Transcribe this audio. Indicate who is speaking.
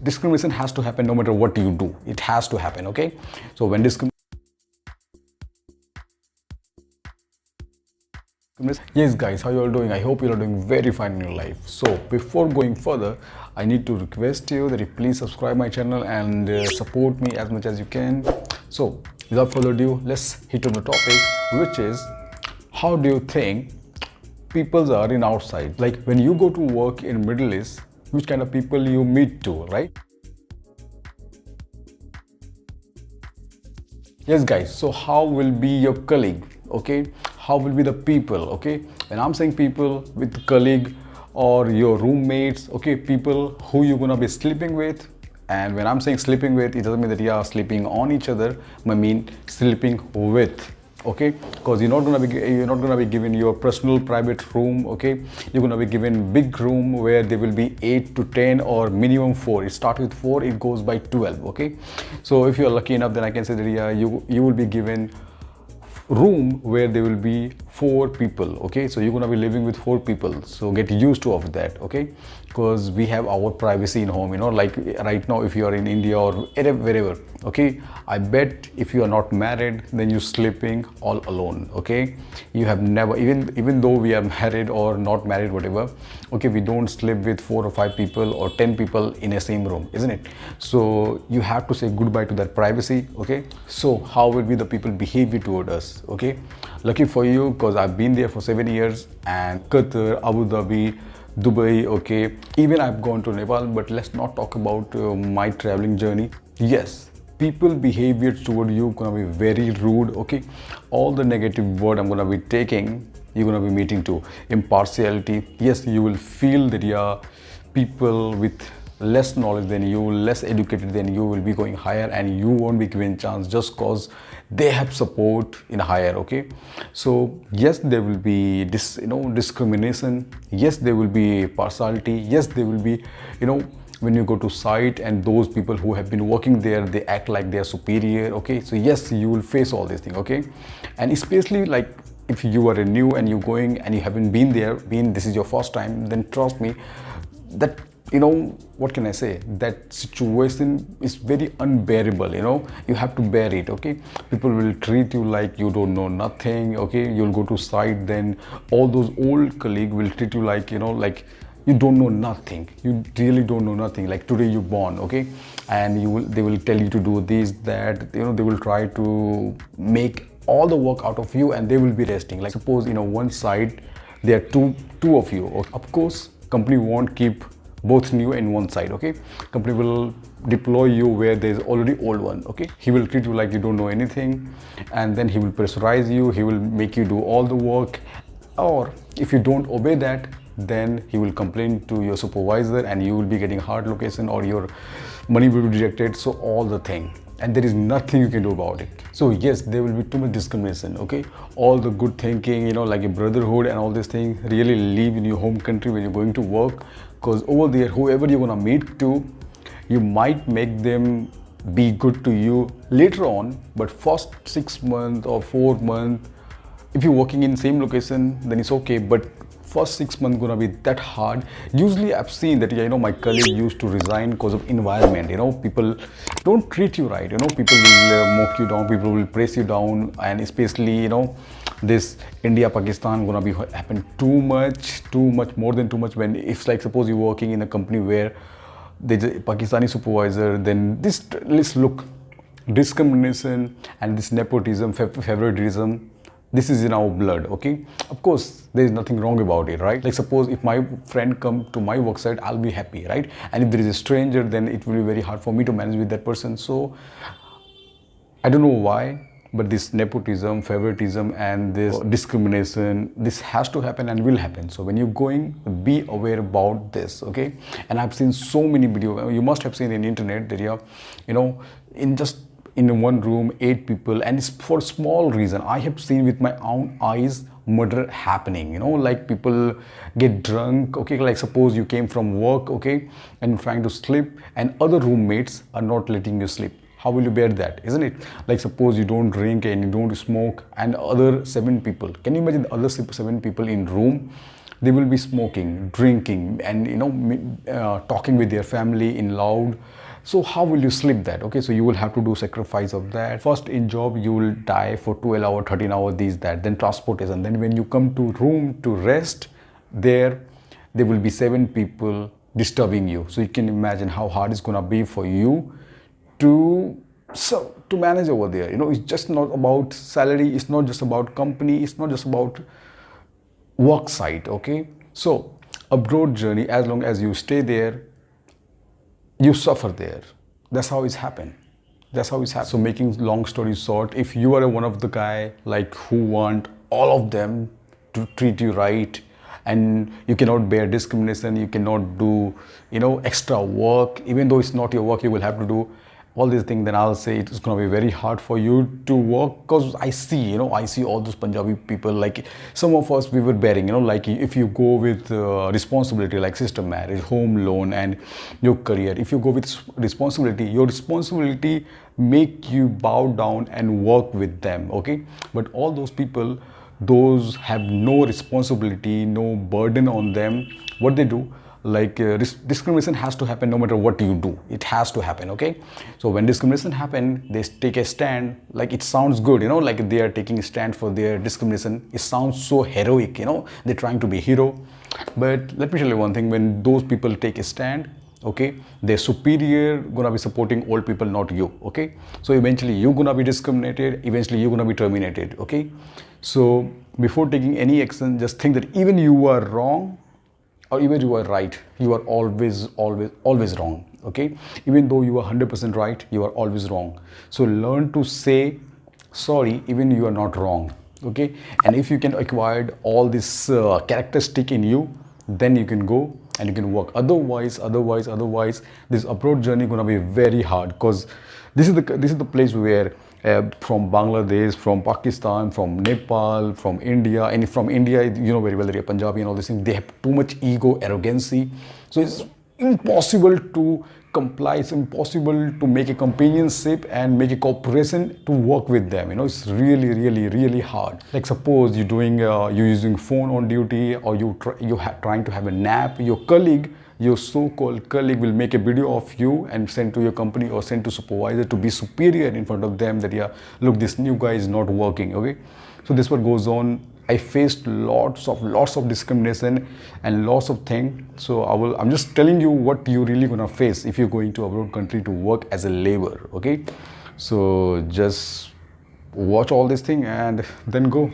Speaker 1: discrimination has to happen no matter what you do. It has to happen, okay? So when yes guys, how you all doing? I hope you are doing very fine in your life. So before going further, I need to request you that you please subscribe my channel and support me as much as you can. So without further ado, let's hit on the topic, which is how do you think people are in outside? Like when you go to work in Middle East, which kind of people you meet to, right? Yes guys, so how will be your colleague, okay? How will be the people, okay? When I'm saying people with colleague or your roommates, okay, people who you're gonna be sleeping with. And when I'm saying sleeping with, it doesn't mean that you are sleeping on each other, I mean sleeping with, okay? Because you're not gonna be given your personal private room, okay? You're gonna be given big room where there will be 8 to 10 or minimum 4. It starts with 4, it goes by 12, okay? So if you're lucky enough, then I can say that yeah, you will be given room where there will be 4 people, okay? So you're gonna be living with 4 people, so get used to of that, okay? Because we have our privacy in home, you know, like right now if you are in India or wherever, okay? I bet if you are not married, then you're sleeping all alone, okay? You have never, even though we are married or not married, whatever, okay, we don't sleep with 4 or 5 people or 10 people in a same room, isn't it? So you have to say goodbye to that privacy, okay? So how will be the people behave toward us, okay? Lucky for you, because I've been there for 7 years, and Qatar, Abu Dhabi, Dubai, okay, even I've gone to Nepal. But let's not talk about my traveling journey. Yes, people behavior toward you gonna be very rude, okay? All the negative word I'm gonna be taking, you're gonna be meeting to impartiality. Yes, you will feel that yeah, people with less knowledge than you, less educated than you will be going higher, and you won't be given chance just cause they have support in higher, okay? So yes, there will be this, you know, discrimination. Yes, there will be partiality. Yes, there will be, you know, when you go to site and those people who have been working there, they act like they are superior, okay? So yes, you will face all these things, okay? And especially like if you are new and you're going and you haven't been there, this is your first time, then trust me that, you know, what can I say, that situation is very unbearable, you know? You have to bear it, okay? People will treat you like you don't know nothing, okay? You'll go to site, then all those old colleagues will treat you like, you know, like you don't know nothing. You really don't know nothing. Like today you're born, okay? And they will tell you to do this, that, you know, they will try to make all the work out of you, and they will be resting. Like suppose, you know, one side there are two of you, okay? Of course company won't keep both new in one side, okay? Company will deploy you where there's already old one, okay? He will treat you like you don't know anything, and then he will pressurize you. He will make you do all the work, or if you don't obey that, then he will complain to your supervisor, and you will be getting hard location, or your money will be deducted. So all the thing, and there is nothing you can do about it. So yes, there will be too much discrimination, okay? All the good thinking, you know, like a brotherhood and all these things really live in your home country when you're going to work, because over there, whoever you're gonna meet to, you might make them be good to you later on, but first 6 months or 4 months, if you're working in same location, then it's okay. But first 6 months gonna be that hard. Usually I've seen that, you know, my colleague used to resign because of environment. You know, people don't treat you right, you know, people will mock you down, people will press you down, and especially, you know, this India Pakistan gonna be happen too much, more than too much. When it's like suppose you're working in a company where there's a Pakistani supervisor, then let's look, discrimination and this nepotism, favoritism, this is in our blood, okay? Of course there is nothing wrong about it, right? Like suppose if my friend come to my work site, I'll be happy, right? And if there is a stranger, then it will be very hard for me to manage with that person. So I don't know why, but this nepotism, favoritism, and this discrimination, this has to happen and will happen. So when you're going, be aware about this, okay? And I've seen so many videos, you must have seen in internet that you know, in one room 8 people, and it's for small reason. I have seen with my own eyes murder happening, you know, like people get drunk, okay? Like suppose you came from work, okay, and you're trying to sleep, and other roommates are not letting you sleep. How will you bear that, isn't it? Like suppose you don't drink and you don't smoke, and other 7 people, can you imagine the other 7 people in room they will be smoking, drinking, and talking with their family in loud. So how will you sleep that? Okay, so you will have to do sacrifice of that. First in job you will die for 12 hour, 13 hour, these that, then transportation, then when you come to room to rest, there will be 7 people disturbing you. So you can imagine how hard it's gonna be for you to to manage over there. It's just not about salary, it's not just about company, it's not just about work site. Okay, so abroad journey, as long as you stay there, you suffer there. That's how it's happened. So making long story short, if you are one of the guy like who want all of them to treat you right, and you cannot bear discrimination, you cannot do extra work, even though it's not your work, you will have to do all these things, then I'll say it's going to be very hard for you to work. Because I see all those Punjabi people, like some of us, we were bearing, like if you go with responsibility like sister marriage, home loan, and your career, if you go with responsibility, your responsibility make you bow down and work with them. Okay, but all those people, those have no responsibility, no burden on them, what they do, like discrimination has to happen no matter what you do, it has to happen. Okay, so when discrimination happen, they take a stand. Like it sounds good, like they are taking a stand for their discrimination, it sounds so heroic, they're trying to be hero. But let me tell you one thing, when those people take a stand, okay, their superior gonna be supporting old people, not you. Okay, so eventually you're gonna be discriminated, eventually you're gonna be terminated. Okay, so before taking any action, just think that even you are wrong or even you are right, you are always wrong. Okay, even though you are 100% right, you are always wrong. So learn to say sorry even you are not wrong. Okay, and if you can acquire all this characteristic in you, then you can go and you can work. Otherwise this abroad journey gonna be very hard, because this is the place where from Bangladesh, from Pakistan, from Nepal, from India, and from India, you know very well that you're Punjabi and all these things, they have too much ego, arrogancy. So it's impossible to comply, it's impossible to make a companionship and make a cooperation to work with them. It's really hard. Like suppose you're doing you're using phone on duty, or trying to have a nap, your so-called colleague will make a video of you and send to your company or send to supervisor to be superior in front of them, that yeah, look, this new guy is not working. Okay, so this what goes on. I faced lots of discrimination and lots of things. So I'm just telling you what you really gonna face if you're going to abroad country to work as a laborer. Okay, so just watch all this thing and then go.